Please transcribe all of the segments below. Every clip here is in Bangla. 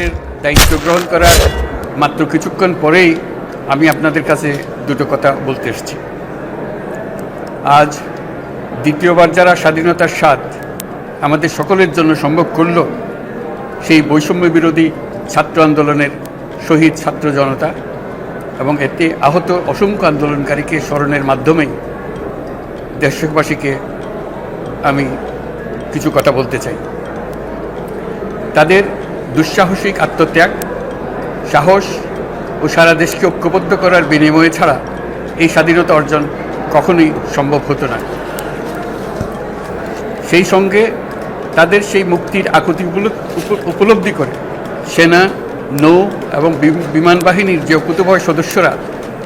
প্রধানমন্ত্রীর দায়িত্ব গ্রহণ করার মাত্র কিছুক্ষণ পরেই আমি আপনাদের কাছে দুটো কথা বলতে এসেছি। আজ দ্বিতীয়বার যারা স্বাধীনতার স্বাদ আমাদের সকলের জন্য সম্ভব করল, সেই বৈষম্য বিরোধী ছাত্র আন্দোলনের শহীদ ছাত্র জনতা এবং এতে আহত অসংখ্য আন্দোলনকারীকে স্মরণের মাধ্যমেই দেশবাসীকে আমি কিছু কথা বলতে চাই। তাদের দুঃসাহসিক আত্মত্যাগ, সাহস ও সারা দেশকে ঐক্যবদ্ধ করার বিনিময়ে ছাড়া এই স্বাধীনতা অর্জন কখনোই সম্ভব হতো না। সেই সঙ্গে তাদের সেই মুক্তির আকুতি উপলব্ধি করে সেনা, নৌ এবং বিমান বাহিনীর যে অকুতোভয় সদস্যরা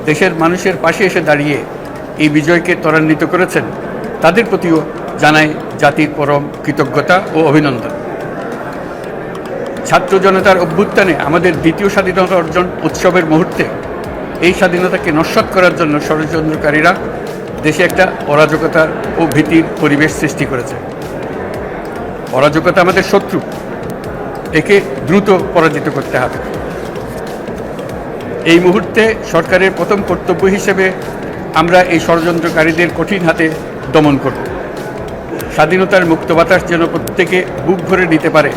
দেশের মানুষের পাশে এসে দাঁড়িয়ে এই বিজয়কে ত্বরান্বিত করেছেন, তাদের প্রতিও জানাই জাতির পরম কৃতজ্ঞতা ও অভিনন্দন। ছাত্র জনতার অভ্যুত্থানে আমাদের দ্বিতীয় স্বাধীনতা অর্জন উৎসবের মুহূর্তে এই স্বাধীনতাকে নস্যাৎ করার জন্য ষড়যন্ত্রকারীরা দেশে একটা অরাজকতার ও ভীতির পরিবেশ সৃষ্টি করেছে। অরাজকতা আমাদের শত্রু, একে দ্রুত পরাজিত করতে হবে। এই মুহূর্তে সরকারের প্রথম কর্তব্য হিসেবে আমরা এই ষড়যন্ত্রকারীদের কঠিন হাতে দমন করব। স্বাধীনতার মুক্ত বাতাস যেন প্রত্যেকে বুক ভরে নিতে পারে,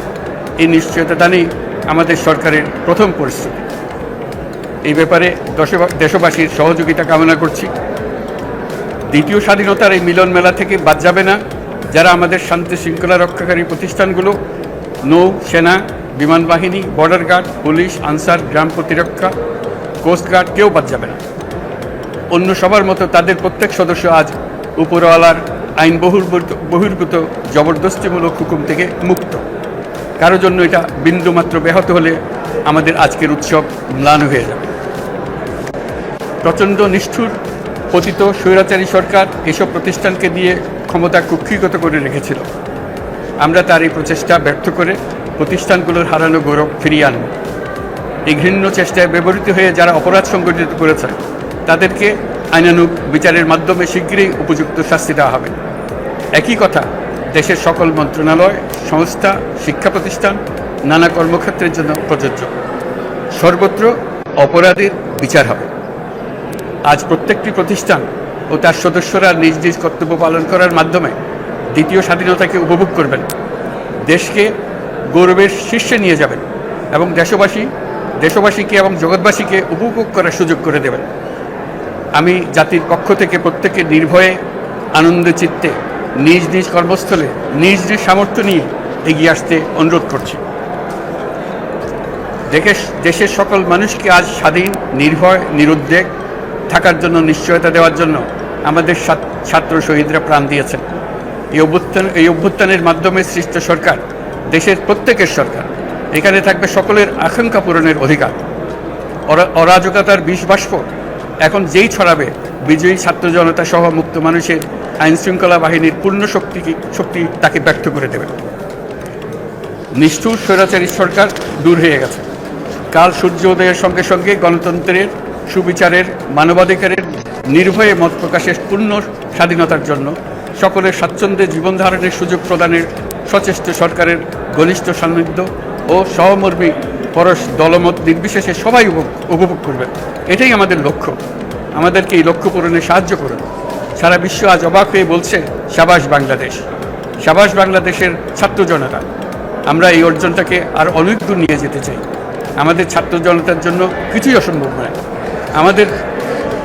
এই নিশ্চয়তা দানেই আমাদের সরকারের প্রথম পরিস্থিতি। এই ব্যাপারে দেশবাসীর সহযোগিতা কামনা করছি। দ্বিতীয় স্বাধীনতার এই মিলন মেলা থেকে বাদ যাবে না যারা আমাদের শান্তি শৃঙ্খলা রক্ষাকারী প্রতিষ্ঠানগুলো, নৌ, সেনা, বিমান বাহিনী, বর্ডার গার্ড, পুলিশ, আনসার, গ্রাম প্রতিরক্ষা, কোস্টগার্ড, কেউ বাদ যাবে না। অন্য সবার মতো তাদের প্রত্যেক সদস্য আজ উপরওয়ালার আইন বহির্ভূত জবরদস্তিমূলক হুকুম থেকে মুক্ত। কারো জন্য এটা বিন্দুমাত্র ব্যাহত হলে আমাদের আজকের উৎসব ম্লান হয়ে যাবে। প্রচণ্ড নিষ্ঠুর পতিত স্বৈরাচারী সরকার এসব প্রতিষ্ঠানকে দিয়ে ক্ষমতা কুক্ষিগত করে রেখেছিল। আমরা তার এই প্রচেষ্টা ব্যর্থ করে প্রতিষ্ঠানগুলোর হারানো গৌরব ফিরিয়ে আনব। এই ঘৃণ্য চেষ্টায় ব্যবহৃত হয়ে যারা অপরাধ সংগঠিত করেছে তাদেরকে আইনানুগ বিচারের মাধ্যমে শীঘ্রই উপযুক্ত শাস্তি দেওয়া হবে। একই কথা দেশের সকল মন্ত্রণালয়, সংস্থা, শিক্ষা প্রতিষ্ঠান, নানা কর্মক্ষেত্রের জন্য প্রযোজ্য। সর্বত্র অপরাধের বিচার হবে। আজ প্রত্যেকটি প্রতিষ্ঠান ও তার সদস্যরা নিজ নিজ কর্তব্য পালন করার মাধ্যমে দ্বিতীয় স্বাধীনতাকে উপভোগ করবেন, দেশকে গৌরবের শীর্ষে নিয়ে যাবেন এবং দেশবাসীকে এবং জগৎবাসীকে উপভোগ করার সুযোগ করে দেবেন। আমি জাতির পক্ষ থেকে প্রত্যেকে নির্ভয়ে আনন্দ চিত্তে নিজ নিজ কর্মস্থলে নিজ নিজ সামর্থ্য নিয়ে এগিয়ে আসতে অনুরোধ করছি। দেশের সকল মানুষকে আজ স্বাধীন, নির্ভয়, নিরুদ্বেগ থাকার জন্য নিশ্চয়তা দেওয়ার জন্য আমাদের ছাত্র শহীদরা প্রাণ দিয়েছেন। এই অভ্যুত্থানের মাধ্যমে সৃষ্ট সরকার দেশের প্রত্যেকের সরকার। এখানে থাকবে সকলের আকাঙ্ক্ষা পূরণের অধিকার। অরাজকতার বিষ বাষ্প এখন যেই ছড়াবে, বিজয়ী ছাত্র জনতা সহ মুক্ত মানুষের আইনশৃঙ্খলা বাহিনীর পূর্ণ শক্তি তাকে ব্যর্থ করে দেবে। নিষ্ঠুর স্বৈরাচারী সরকার দূর হয়ে গেছে। কাল সূর্য উদয়ের সঙ্গে সঙ্গে গণতন্ত্রের, সুবিচারের, মানবাধিকারের, নির্ভয়ে মত প্রকাশের পূর্ণ স্বাধীনতার জন্য সকলের স্বাচ্ছন্দ্যে জীবন ধারণের সুযোগ প্রদানের সচেষ্ট সরকারের ঘনিষ্ঠ সান্নিধ্য ও সহমর্মী পরশ দলমত নির্বিশেষে সবাই উপভোগ করবে। এটাই আমাদের লক্ষ্য। আমাদেরকে এই লক্ষ্য পূরণে সাহায্য করুন। সারা বিশ্ব আজ অবাক হয়ে বলছে, সাবাস বাংলাদেশ, সাবাস বাংলাদেশের ছাত্র জনতা। আমরা এই অর্জনটাকে আর অনেক দূর নিয়ে যেতে চাই। আমাদের ছাত্র জনতার জন্য কিছুই অসম্ভব নয়। আমাদের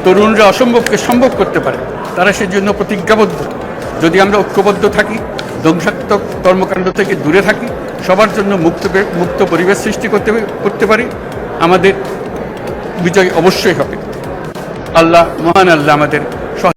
তরুণরা অসম্ভবকে সম্ভব করতে পারে, তারা সেজন্য প্রতিজ্ঞাবদ্ধ। যদি আমরা ঐক্যবদ্ধ থাকি, ধ্বংসাত্মক কর্মকাণ্ড থেকে দূরে থাকি, সবার জন্য মুক্ত পরিবেশ সৃষ্টি করতে পারি, আমাদের বিজয় অবশ্যই হবে। মহান আল্লাহ আমাদের